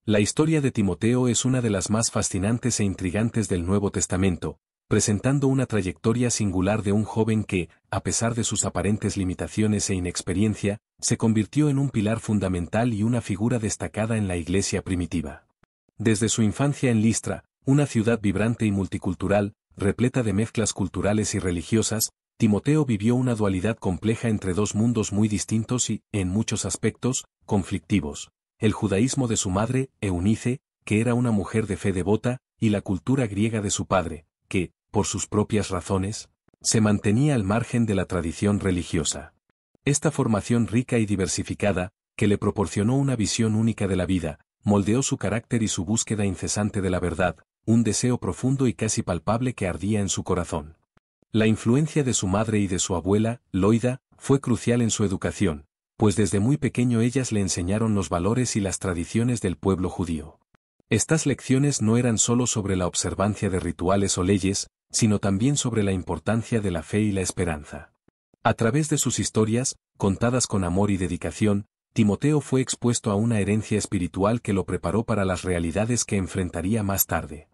La historia de Timoteo es una de las más fascinantes e intrigantes del Nuevo Testamento, presentando una trayectoria singular de un joven que, a pesar de sus aparentes limitaciones e inexperiencia, se convirtió en un pilar fundamental y una figura destacada en la iglesia primitiva. Desde su infancia en Listra, una ciudad vibrante y multicultural, repleta de mezclas culturales y religiosas, Timoteo vivió una dualidad compleja entre dos mundos muy distintos y, en muchos aspectos, conflictivos: el judaísmo de su madre, Eunice, que era una mujer de fe devota, y la cultura griega de su padre, que, por sus propias razones, se mantenía al margen de la tradición religiosa. Esta formación rica y diversificada, que le proporcionó una visión única de la vida, moldeó su carácter y su búsqueda incesante de la verdad, un deseo profundo y casi palpable que ardía en su corazón. La influencia de su madre y de su abuela, Loida, fue crucial en su educación, pues desde muy pequeño ellas le enseñaron los valores y las tradiciones del pueblo judío. Estas lecciones no eran solo sobre la observancia de rituales o leyes, sino también sobre la importancia de la fe y la esperanza. A través de sus historias, contadas con amor y dedicación, Timoteo fue expuesto a una herencia espiritual que lo preparó para las realidades que enfrentaría más tarde.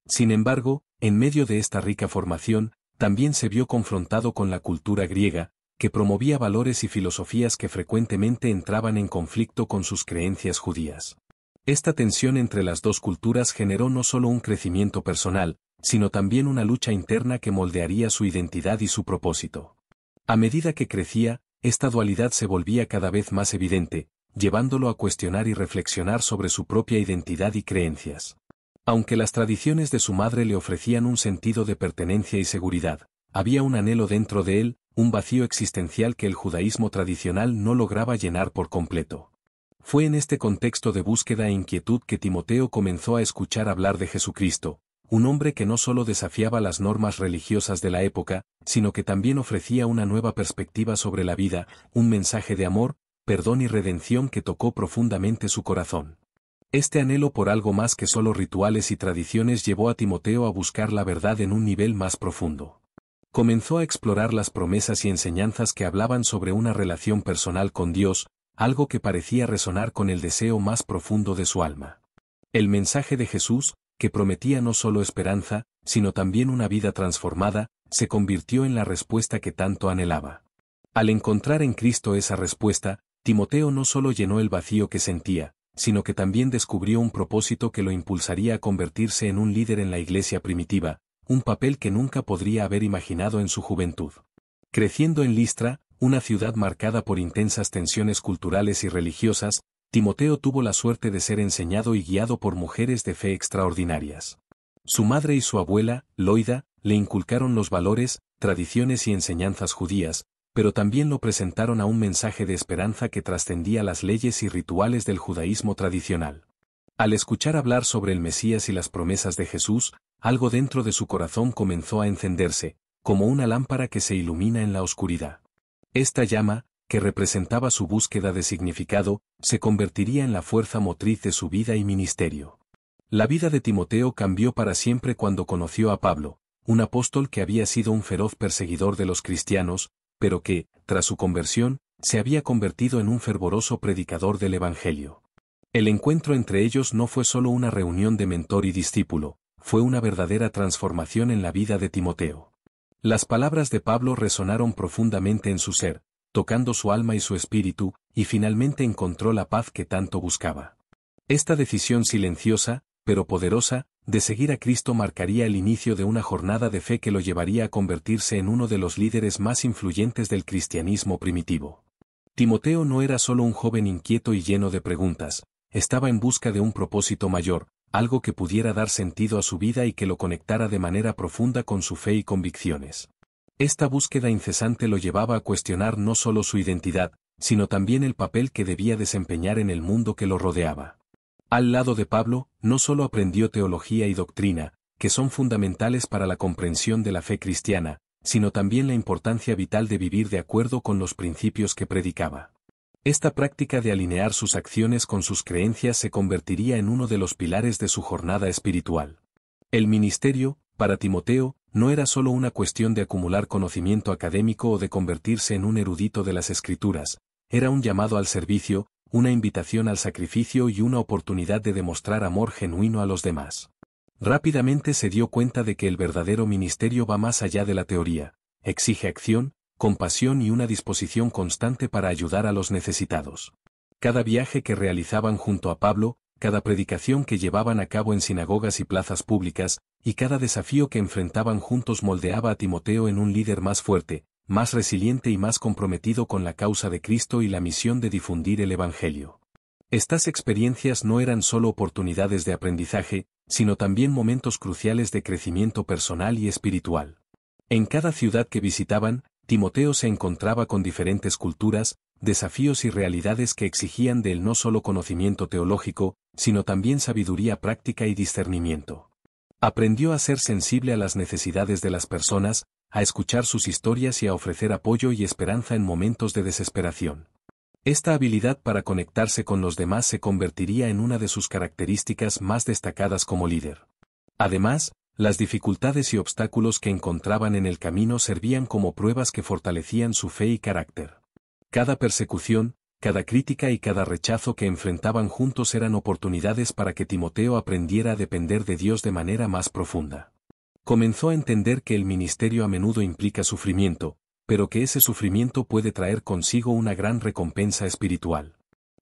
Sin embargo, en medio de esta rica formación, también se vio confrontado con la cultura griega, que promovía valores y filosofías que frecuentemente entraban en conflicto con sus creencias judías. Esta tensión entre las dos culturas generó no solo un crecimiento personal, sino también una lucha interna que moldearía su identidad y su propósito. A medida que crecía, esta dualidad se volvía cada vez más evidente, llevándolo a cuestionar y reflexionar sobre su propia identidad y creencias. Aunque las tradiciones de su madre le ofrecían un sentido de pertenencia y seguridad, había un anhelo dentro de él, un vacío existencial que el judaísmo tradicional no lograba llenar por completo. Fue en este contexto de búsqueda e inquietud que Timoteo comenzó a escuchar hablar de Jesucristo, un hombre que no solo desafiaba las normas religiosas de la época, sino que también ofrecía una nueva perspectiva sobre la vida, un mensaje de amor, perdón y redención que tocó profundamente su corazón. Este anhelo por algo más que solo rituales y tradiciones llevó a Timoteo a buscar la verdad en un nivel más profundo. Comenzó a explorar las promesas y enseñanzas que hablaban sobre una relación personal con Dios, algo que parecía resonar con el deseo más profundo de su alma. El mensaje de Jesús, que prometía no solo esperanza, sino también una vida transformada, se convirtió en la respuesta que tanto anhelaba. Al encontrar en Cristo esa respuesta, Timoteo no solo llenó el vacío que sentía, sino que también descubrió un propósito que lo impulsaría a convertirse en un líder en la iglesia primitiva, un papel que nunca podría haber imaginado en su juventud. Creciendo en Listra, una ciudad marcada por intensas tensiones culturales y religiosas, Timoteo tuvo la suerte de ser enseñado y guiado por mujeres de fe extraordinarias. Su madre y su abuela, Loida, le inculcaron los valores, tradiciones y enseñanzas judías, pero también lo presentaron a un mensaje de esperanza que trascendía las leyes y rituales del judaísmo tradicional. Al escuchar hablar sobre el Mesías y las promesas de Jesús, algo dentro de su corazón comenzó a encenderse, como una lámpara que se ilumina en la oscuridad. Esta llama, que representaba su búsqueda de significado, se convertiría en la fuerza motriz de su vida y ministerio. La vida de Timoteo cambió para siempre cuando conoció a Pablo, un apóstol que había sido un feroz perseguidor de los cristianos, pero que, tras su conversión, se había convertido en un fervoroso predicador del Evangelio. El encuentro entre ellos no fue solo una reunión de mentor y discípulo, fue una verdadera transformación en la vida de Timoteo. Las palabras de Pablo resonaron profundamente en su ser, tocando su alma y su espíritu, y finalmente encontró la paz que tanto buscaba. Esta decisión silenciosa, pero poderosa, de seguir a Cristo marcaría el inicio de una jornada de fe que lo llevaría a convertirse en uno de los líderes más influyentes del cristianismo primitivo. Timoteo no era solo un joven inquieto y lleno de preguntas, estaba en busca de un propósito mayor, algo que pudiera dar sentido a su vida y que lo conectara de manera profunda con su fe y convicciones. Esta búsqueda incesante lo llevaba a cuestionar no solo su identidad, sino también el papel que debía desempeñar en el mundo que lo rodeaba. Al lado de Pablo, no solo aprendió teología y doctrina, que son fundamentales para la comprensión de la fe cristiana, sino también la importancia vital de vivir de acuerdo con los principios que predicaba. Esta práctica de alinear sus acciones con sus creencias se convertiría en uno de los pilares de su jornada espiritual. El ministerio, para Timoteo, no era solo una cuestión de acumular conocimiento académico o de convertirse en un erudito de las Escrituras, era un llamado al servicio, una invitación al sacrificio y una oportunidad de demostrar amor genuino a los demás. Rápidamente se dio cuenta de que el verdadero ministerio va más allá de la teoría, exige acción, compasión y una disposición constante para ayudar a los necesitados. Cada viaje que realizaban junto a Pablo, cada predicación que llevaban a cabo en sinagogas y plazas públicas, y cada desafío que enfrentaban juntos moldeaba a Timoteo en un líder más fuerte, más resiliente y más comprometido con la causa de Cristo y la misión de difundir el Evangelio. Estas experiencias no eran solo oportunidades de aprendizaje, sino también momentos cruciales de crecimiento personal y espiritual. En cada ciudad que visitaban, Timoteo se encontraba con diferentes culturas, desafíos y realidades que exigían de él no solo conocimiento teológico, sino también sabiduría práctica y discernimiento. Aprendió a ser sensible a las necesidades de las personas, a escuchar sus historias y a ofrecer apoyo y esperanza en momentos de desesperación. Esta habilidad para conectarse con los demás se convertiría en una de sus características más destacadas como líder. Además, las dificultades y obstáculos que encontraban en el camino servían como pruebas que fortalecían su fe y carácter. Cada persecución, cada crítica y cada rechazo que enfrentaban juntos eran oportunidades para que Timoteo aprendiera a depender de Dios de manera más profunda. Comenzó a entender que el ministerio a menudo implica sufrimiento, pero que ese sufrimiento puede traer consigo una gran recompensa espiritual.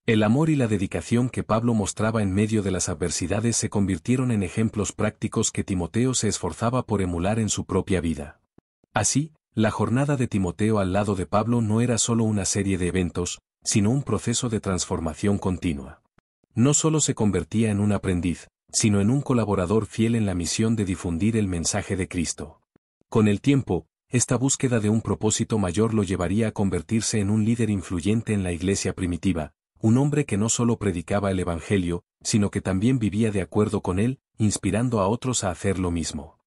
El amor y la dedicación que Pablo mostraba en medio de las adversidades se convirtieron en ejemplos prácticos que Timoteo se esforzaba por emular en su propia vida. Así, la jornada de Timoteo al lado de Pablo no era solo una serie de eventos, sino un proceso de transformación continua. No solo se convertía en un aprendiz, sino en un colaborador fiel en la misión de difundir el mensaje de Cristo. Con el tiempo, esta búsqueda de un propósito mayor lo llevaría a convertirse en un líder influyente en la iglesia primitiva, un hombre que no solo predicaba el Evangelio, sino que también vivía de acuerdo con él, inspirando a otros a hacer lo mismo.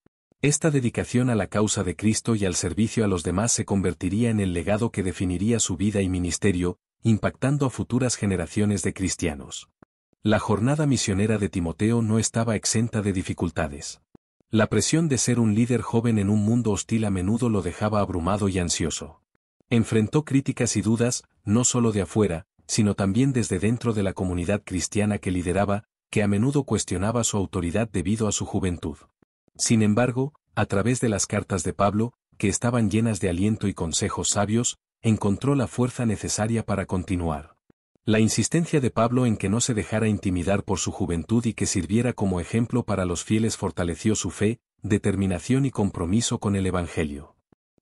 Esta dedicación a la causa de Cristo y al servicio a los demás se convertiría en el legado que definiría su vida y ministerio, impactando a futuras generaciones de cristianos. La jornada misionera de Timoteo no estaba exenta de dificultades. La presión de ser un líder joven en un mundo hostil a menudo lo dejaba abrumado y ansioso. Enfrentó críticas y dudas, no solo de afuera, sino también desde dentro de la comunidad cristiana que lideraba, que a menudo cuestionaba su autoridad debido a su juventud. Sin embargo, a través de las cartas de Pablo, que estaban llenas de aliento y consejos sabios, encontró la fuerza necesaria para continuar. La insistencia de Pablo en que no se dejara intimidar por su juventud y que sirviera como ejemplo para los fieles fortaleció su fe, determinación y compromiso con el Evangelio.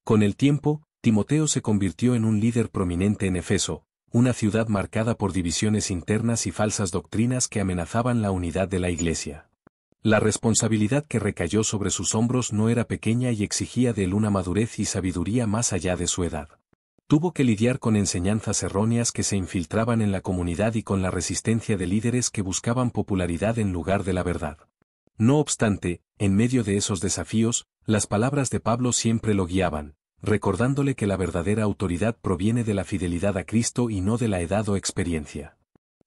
Con el tiempo, Timoteo se convirtió en un líder prominente en Efeso, una ciudad marcada por divisiones internas y falsas doctrinas que amenazaban la unidad de la Iglesia. La responsabilidad que recayó sobre sus hombros no era pequeña y exigía de él una madurez y sabiduría más allá de su edad. Tuvo que lidiar con enseñanzas erróneas que se infiltraban en la comunidad y con la resistencia de líderes que buscaban popularidad en lugar de la verdad. No obstante, en medio de esos desafíos, las palabras de Pablo siempre lo guiaban, recordándole que la verdadera autoridad proviene de la fidelidad a Cristo y no de la edad o experiencia.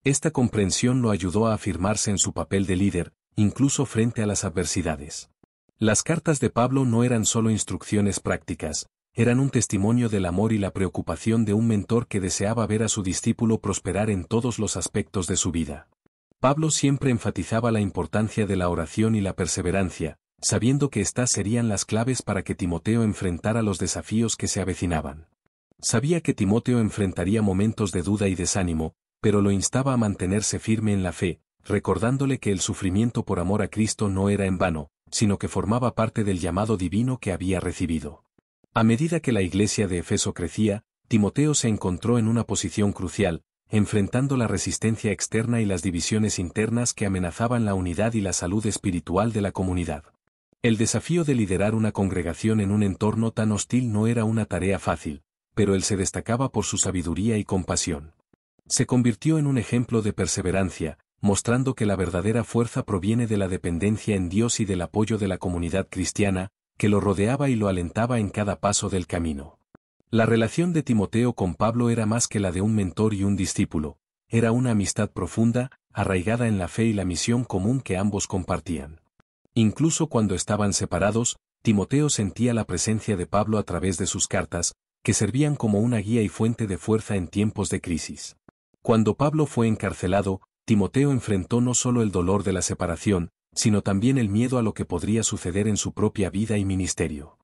Esta comprensión lo ayudó a afirmarse en su papel de líder, incluso frente a las adversidades. Las cartas de Pablo no eran solo instrucciones prácticas, eran un testimonio del amor y la preocupación de un mentor que deseaba ver a su discípulo prosperar en todos los aspectos de su vida. Pablo siempre enfatizaba la importancia de la oración y la perseverancia, sabiendo que estas serían las claves para que Timoteo enfrentara los desafíos que se avecinaban. Sabía que Timoteo enfrentaría momentos de duda y desánimo, pero lo instaba a mantenerse firme en la fe, recordándole que el sufrimiento por amor a Cristo no era en vano, sino que formaba parte del llamado divino que había recibido. A medida que la iglesia de Efeso crecía, Timoteo se encontró en una posición crucial, enfrentando la resistencia externa y las divisiones internas que amenazaban la unidad y la salud espiritual de la comunidad. El desafío de liderar una congregación en un entorno tan hostil no era una tarea fácil, pero él se destacaba por su sabiduría y compasión. Se convirtió en un ejemplo de perseverancia, mostrando que la verdadera fuerza proviene de la dependencia en Dios y del apoyo de la comunidad cristiana, que lo rodeaba y lo alentaba en cada paso del camino. La relación de Timoteo con Pablo era más que la de un mentor y un discípulo, era una amistad profunda, arraigada en la fe y la misión común que ambos compartían. Incluso cuando estaban separados, Timoteo sentía la presencia de Pablo a través de sus cartas, que servían como una guía y fuente de fuerza en tiempos de crisis. Cuando Pablo fue encarcelado, Timoteo enfrentó no solo el dolor de la separación, sino también el miedo a lo que podría suceder en su propia vida y ministerio.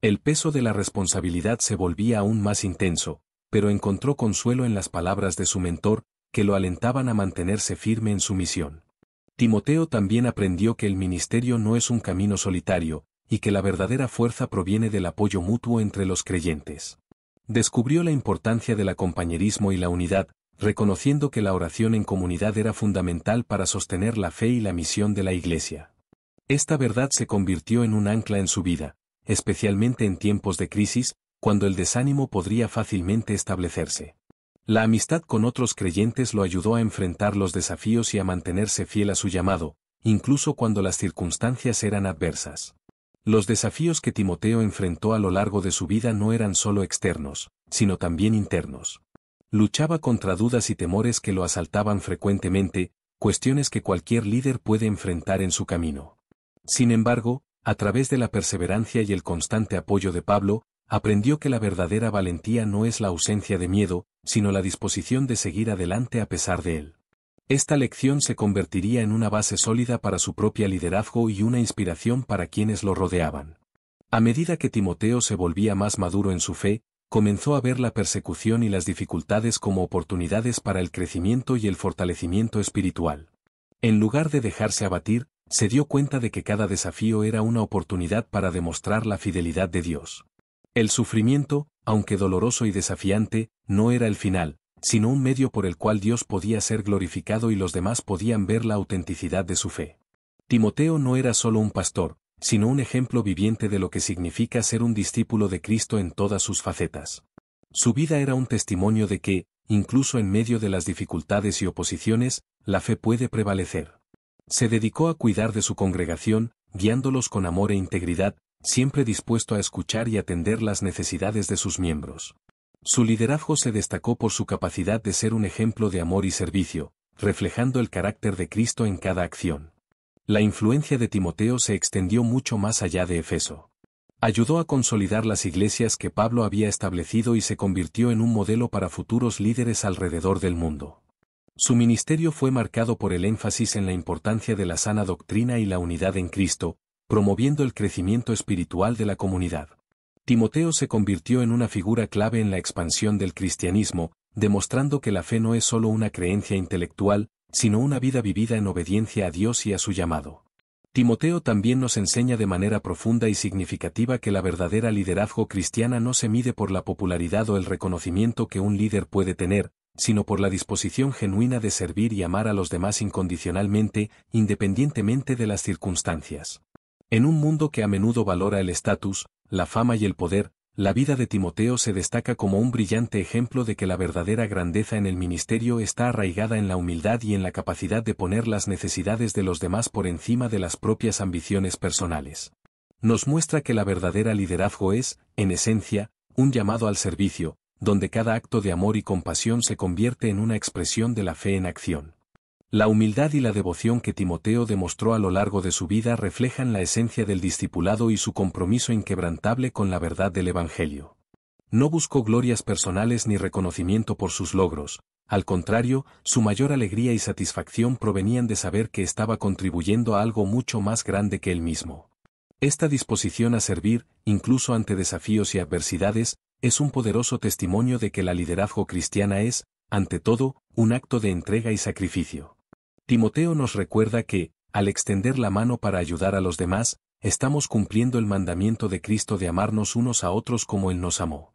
El peso de la responsabilidad se volvía aún más intenso, pero encontró consuelo en las palabras de su mentor, que lo alentaban a mantenerse firme en su misión. Timoteo también aprendió que el ministerio no es un camino solitario, y que la verdadera fuerza proviene del apoyo mutuo entre los creyentes. Descubrió la importancia del compañerismo y la unidad, reconociendo que la oración en comunidad era fundamental para sostener la fe y la misión de la Iglesia. Esta verdad se convirtió en un ancla en su vida, especialmente en tiempos de crisis, cuando el desánimo podría fácilmente establecerse. La amistad con otros creyentes lo ayudó a enfrentar los desafíos y a mantenerse fiel a su llamado, incluso cuando las circunstancias eran adversas. Los desafíos que Timoteo enfrentó a lo largo de su vida no eran solo externos, sino también internos. Luchaba contra dudas y temores que lo asaltaban frecuentemente, cuestiones que cualquier líder puede enfrentar en su camino. Sin embargo, a través de la perseverancia y el constante apoyo de Pablo, aprendió que la verdadera valentía no es la ausencia de miedo, sino la disposición de seguir adelante a pesar de él. Esta lección se convertiría en una base sólida para su propio liderazgo y una inspiración para quienes lo rodeaban. A medida que Timoteo se volvía más maduro en su fe, comenzó a ver la persecución y las dificultades como oportunidades para el crecimiento y el fortalecimiento espiritual. En lugar de dejarse abatir, se dio cuenta de que cada desafío era una oportunidad para demostrar la fidelidad de Dios. El sufrimiento, aunque doloroso y desafiante, no era el final, sino un medio por el cual Dios podía ser glorificado y los demás podían ver la autenticidad de su fe. Timoteo no era solo un pastor, sino un ejemplo viviente de lo que significa ser un discípulo de Cristo en todas sus facetas. Su vida era un testimonio de que, incluso en medio de las dificultades y oposiciones, la fe puede prevalecer. Se dedicó a cuidar de su congregación, guiándolos con amor e integridad, siempre dispuesto a escuchar y atender las necesidades de sus miembros. Su liderazgo se destacó por su capacidad de ser un ejemplo de amor y servicio, reflejando el carácter de Cristo en cada acción. La influencia de Timoteo se extendió mucho más allá de Efeso. Ayudó a consolidar las iglesias que Pablo había establecido y se convirtió en un modelo para futuros líderes alrededor del mundo. Su ministerio fue marcado por el énfasis en la importancia de la sana doctrina y la unidad en Cristo, promoviendo el crecimiento espiritual de la comunidad. Timoteo se convirtió en una figura clave en la expansión del cristianismo, demostrando que la fe no es solo una creencia intelectual, sino una vida vivida en obediencia a Dios y a su llamado. Timoteo también nos enseña de manera profunda y significativa que la verdadera liderazgo cristiana no se mide por la popularidad o el reconocimiento que un líder puede tener, sino por la disposición genuina de servir y amar a los demás incondicionalmente, independientemente de las circunstancias. En un mundo que a menudo valora el estatus, la fama y el poder, la vida de Timoteo se destaca como un brillante ejemplo de que la verdadera grandeza en el ministerio está arraigada en la humildad y en la capacidad de poner las necesidades de los demás por encima de las propias ambiciones personales. Nos muestra que la verdadera liderazgo es, en esencia, un llamado al servicio, donde cada acto de amor y compasión se convierte en una expresión de la fe en acción. La humildad y la devoción que Timoteo demostró a lo largo de su vida reflejan la esencia del discipulado y su compromiso inquebrantable con la verdad del Evangelio. No buscó glorias personales ni reconocimiento por sus logros, al contrario, su mayor alegría y satisfacción provenían de saber que estaba contribuyendo a algo mucho más grande que él mismo. Esta disposición a servir, incluso ante desafíos y adversidades, es un poderoso testimonio de que la liderazgo cristiana es, ante todo, un acto de entrega y sacrificio. Timoteo nos recuerda que, al extender la mano para ayudar a los demás, estamos cumpliendo el mandamiento de Cristo de amarnos unos a otros como Él nos amó.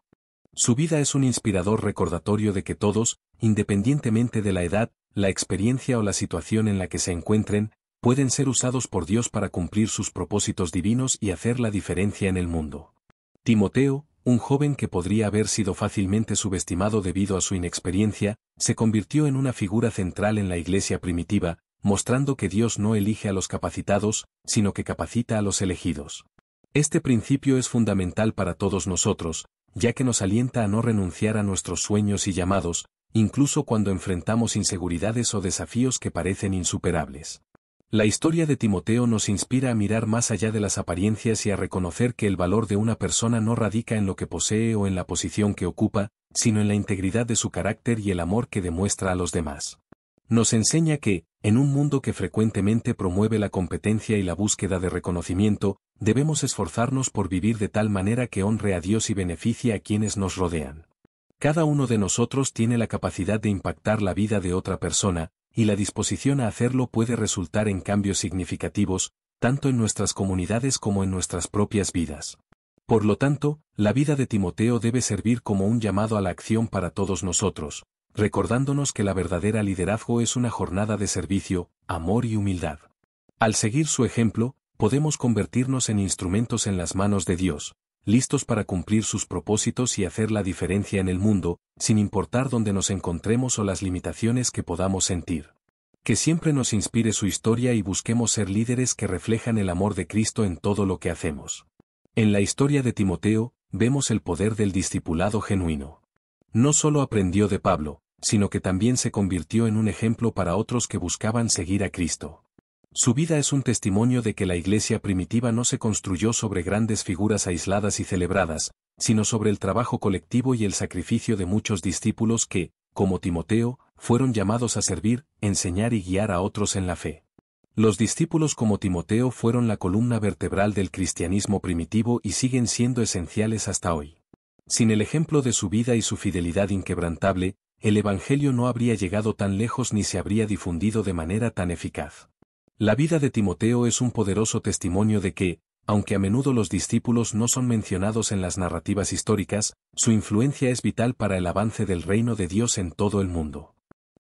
Su vida es un inspirador recordatorio de que todos, independientemente de la edad, la experiencia o la situación en la que se encuentren, pueden ser usados por Dios para cumplir sus propósitos divinos y hacer la diferencia en el mundo. Timoteo, un joven que podría haber sido fácilmente subestimado debido a su inexperiencia, se convirtió en una figura central en la iglesia primitiva, mostrando que Dios no elige a los capacitados, sino que capacita a los elegidos. Este principio es fundamental para todos nosotros, ya que nos alienta a no renunciar a nuestros sueños y llamados, incluso cuando enfrentamos inseguridades o desafíos que parecen insuperables. La historia de Timoteo nos inspira a mirar más allá de las apariencias y a reconocer que el valor de una persona no radica en lo que posee o en la posición que ocupa, sino en la integridad de su carácter y el amor que demuestra a los demás. Nos enseña que, en un mundo que frecuentemente promueve la competencia y la búsqueda de reconocimiento, debemos esforzarnos por vivir de tal manera que honre a Dios y beneficie a quienes nos rodean. Cada uno de nosotros tiene la capacidad de impactar la vida de otra persona, y la disposición a hacerlo puede resultar en cambios significativos, tanto en nuestras comunidades como en nuestras propias vidas. Por lo tanto, la vida de Timoteo debe servir como un llamado a la acción para todos nosotros, recordándonos que la verdadera liderazgo es una jornada de servicio, amor y humildad. Al seguir su ejemplo, podemos convertirnos en instrumentos en las manos de Dios, listos para cumplir sus propósitos y hacer la diferencia en el mundo, sin importar dónde nos encontremos o las limitaciones que podamos sentir. Que siempre nos inspire su historia y busquemos ser líderes que reflejan el amor de Cristo en todo lo que hacemos. En la historia de Timoteo, vemos el poder del discipulado genuino. No solo aprendió de Pablo, sino que también se convirtió en un ejemplo para otros que buscaban seguir a Cristo. Su vida es un testimonio de que la iglesia primitiva no se construyó sobre grandes figuras aisladas y celebradas, sino sobre el trabajo colectivo y el sacrificio de muchos discípulos que, como Timoteo, fueron llamados a servir, enseñar y guiar a otros en la fe. Los discípulos como Timoteo fueron la columna vertebral del cristianismo primitivo y siguen siendo esenciales hasta hoy. Sin el ejemplo de su vida y su fidelidad inquebrantable, el Evangelio no habría llegado tan lejos ni se habría difundido de manera tan eficaz. La vida de Timoteo es un poderoso testimonio de que, aunque a menudo los discípulos no son mencionados en las narrativas históricas, su influencia es vital para el avance del reino de Dios en todo el mundo.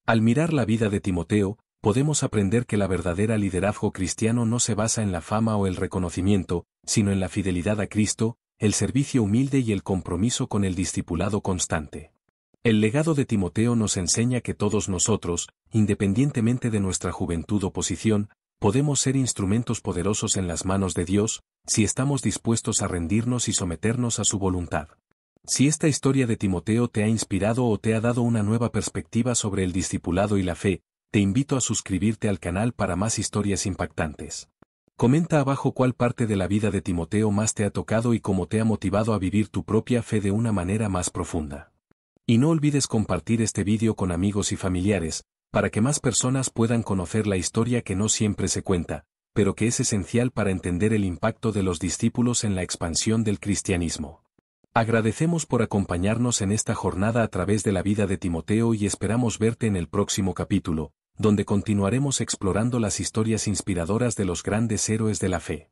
Al mirar la vida de Timoteo, podemos aprender que la verdadera liderazgo cristiano no se basa en la fama o el reconocimiento, sino en la fidelidad a Cristo, el servicio humilde y el compromiso con el discipulado constante. El legado de Timoteo nos enseña que todos nosotros, independientemente de nuestra juventud o posición, podemos ser instrumentos poderosos en las manos de Dios, si estamos dispuestos a rendirnos y someternos a su voluntad. Si esta historia de Timoteo te ha inspirado o te ha dado una nueva perspectiva sobre el discipulado y la fe, te invito a suscribirte al canal para más historias impactantes. Comenta abajo cuál parte de la vida de Timoteo más te ha tocado y cómo te ha motivado a vivir tu propia fe de una manera más profunda. Y no olvides compartir este vídeo con amigos y familiares, para que más personas puedan conocer la historia que no siempre se cuenta, pero que es esencial para entender el impacto de los discípulos en la expansión del cristianismo. Agradecemos por acompañarnos en esta jornada a través de la vida de Timoteo y esperamos verte en el próximo capítulo, donde continuaremos explorando las historias inspiradoras de los grandes héroes de la fe.